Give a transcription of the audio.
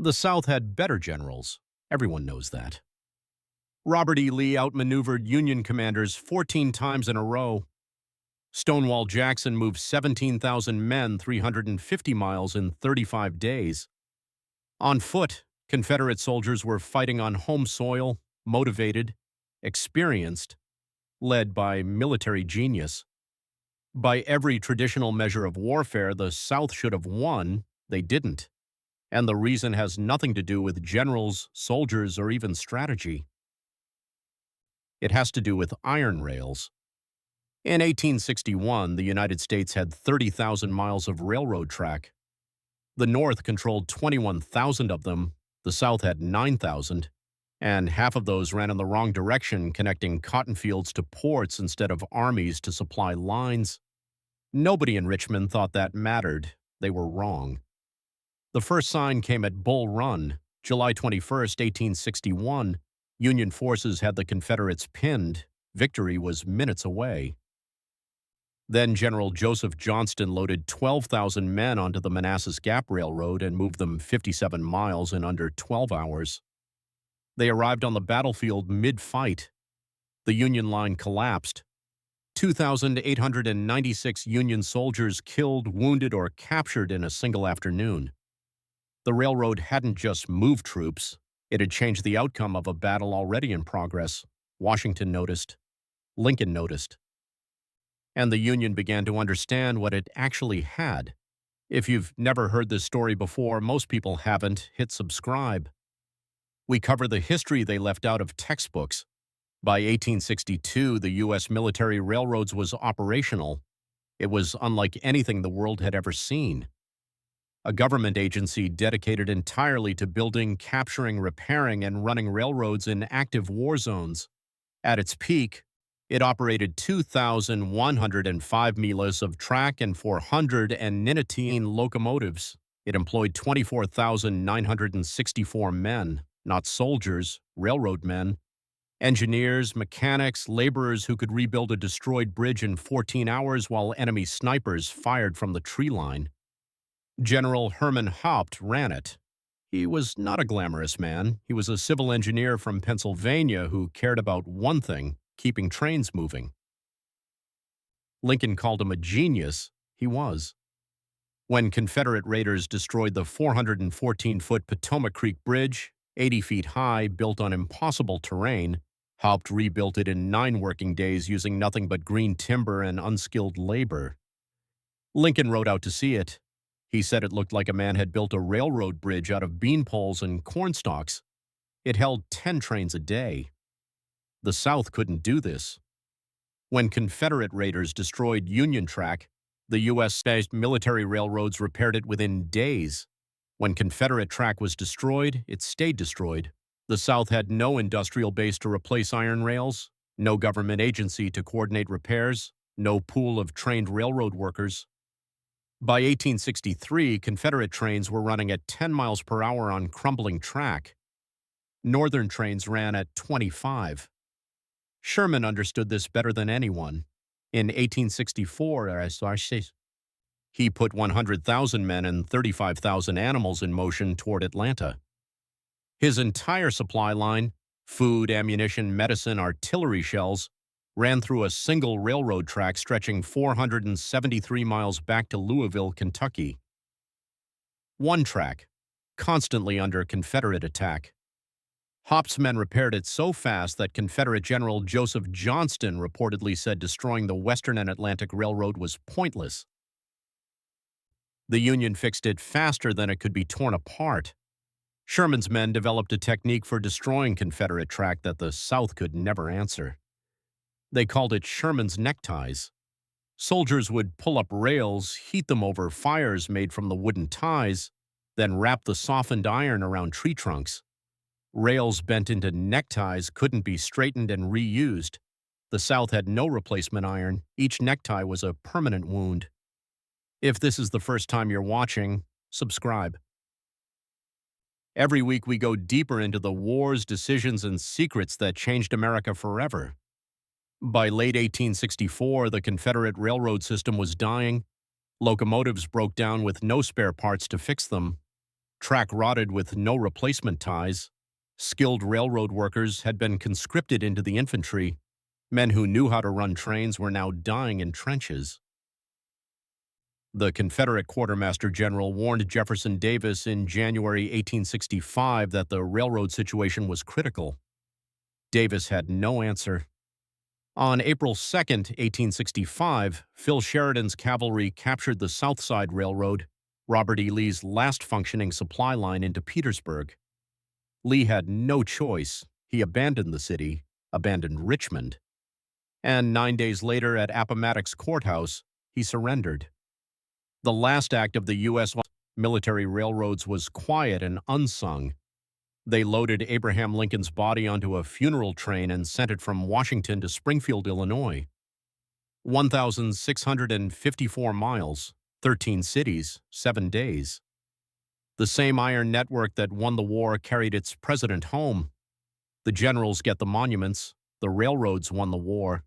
The South had better generals. Everyone knows that. Robert E. Lee outmaneuvered Union commanders 14 times in a row. Stonewall Jackson moved 17,000 men 350 miles in 35 days. On foot, Confederate soldiers were fighting on home soil, motivated, experienced, led by military genius. By every traditional measure of warfare, the South should have won. They didn't. And the reason has nothing to do with generals, soldiers, or even strategy. It has to do with iron rails. In 1861, the United States had 30,000 miles of railroad track. The North controlled 21,000 of them, the South had 9,000, and half of those ran in the wrong direction, connecting cotton fields to ports instead of armies to supply lines. Nobody in Richmond thought that mattered. They were wrong. The first sign came at Bull Run, July 21, 1861. Union forces had the Confederates pinned. Victory was minutes away. Then General Joseph Johnston loaded 12,000 men onto the Manassas Gap Railroad and moved them 57 miles in under 12 hours. They arrived on the battlefield mid-fight. The Union line collapsed. 2,896 Union soldiers killed, wounded, or captured in a single afternoon. The railroad hadn't just moved troops. It had changed the outcome of a battle already in progress. Washington noticed. Lincoln noticed. And the Union began to understand what it actually had. If you've never heard this story before, most people haven't, hit subscribe. We cover the history they left out of textbooks. By 1862, the U.S. military railroads was operational. It was unlike anything the world had ever seen. A government agency dedicated entirely to building, capturing, repairing, and running railroads in active war zones. At its peak, it operated 2,105 miles of track and 419 locomotives. It employed 24,964 men, not soldiers, railroad men, engineers, mechanics, laborers who could rebuild a destroyed bridge in 14 hours while enemy snipers fired from the tree line. General Herman Haupt ran it. He was not a glamorous man. He was a civil engineer from Pennsylvania who cared about one thing: keeping trains moving. Lincoln called him a genius. He was. When Confederate raiders destroyed the 414-foot Potomac Creek Bridge, 80 feet high, built on impossible terrain, Haupt rebuilt it in 9 working days using nothing but green timber and unskilled labor. Lincoln rode out to see it. He said it looked like a man had built a railroad bridge out of bean poles and corn stalks. It held 10 trains a day. The South couldn't do this. When Confederate raiders destroyed Union track, the U.S.-based military railroads repaired it within days. When Confederate track was destroyed, it stayed destroyed. The South had no industrial base to replace iron rails, no government agency to coordinate repairs, no pool of trained railroad workers. By 1863, Confederate trains were running at 10 miles per hour on crumbling track. Northern trains ran at 25. Sherman understood this better than anyone. In 1864, he put 100,000 men and 35,000 animals in motion toward Atlanta. His entire supply line, food, ammunition, medicine, artillery shells, ran through a single railroad track stretching 473 miles back to Louisville, Kentucky. One track, constantly under Confederate attack. Haupt's men repaired it so fast that Confederate General Joseph Johnston reportedly said destroying the Western and Atlantic Railroad was pointless. The Union fixed it faster than it could be torn apart. Sherman's men developed a technique for destroying Confederate track that the South could never answer. They called it Sherman's neckties. Soldiers would pull up rails, heat them over fires made from the wooden ties, then wrap the softened iron around tree trunks. Rails bent into neckties couldn't be straightened and reused. The South had no replacement iron. Each necktie was a permanent wound. If this is the first time you're watching, subscribe. Every week we go deeper into the wars, decisions, and secrets that changed America forever. By late 1864, the Confederate railroad system was dying. Locomotives broke down with no spare parts to fix them. track rotted with no replacement ties. Skilled railroad workers had been conscripted into the infantry. Men who knew how to run trains were now dying in trenches. The Confederate Quartermaster General warned Jefferson Davis in January 1865 that the railroad situation was critical. Davis had no answer. On April 2, 1865, Phil Sheridan's cavalry captured the South Side Railroad, Robert E. Lee's last functioning supply line into Petersburg. Lee had no choice. He abandoned the city, abandoned Richmond. And 9 days later at Appomattox Courthouse, he surrendered. The last act of the U.S. military railroads was quiet and unsung. They loaded Abraham Lincoln's body onto a funeral train and sent it from Washington to Springfield, Illinois. 1,654 miles, 13 cities, 7 days. The same iron network that won the war carried its president home. The generals get the monuments, the railroads won the war.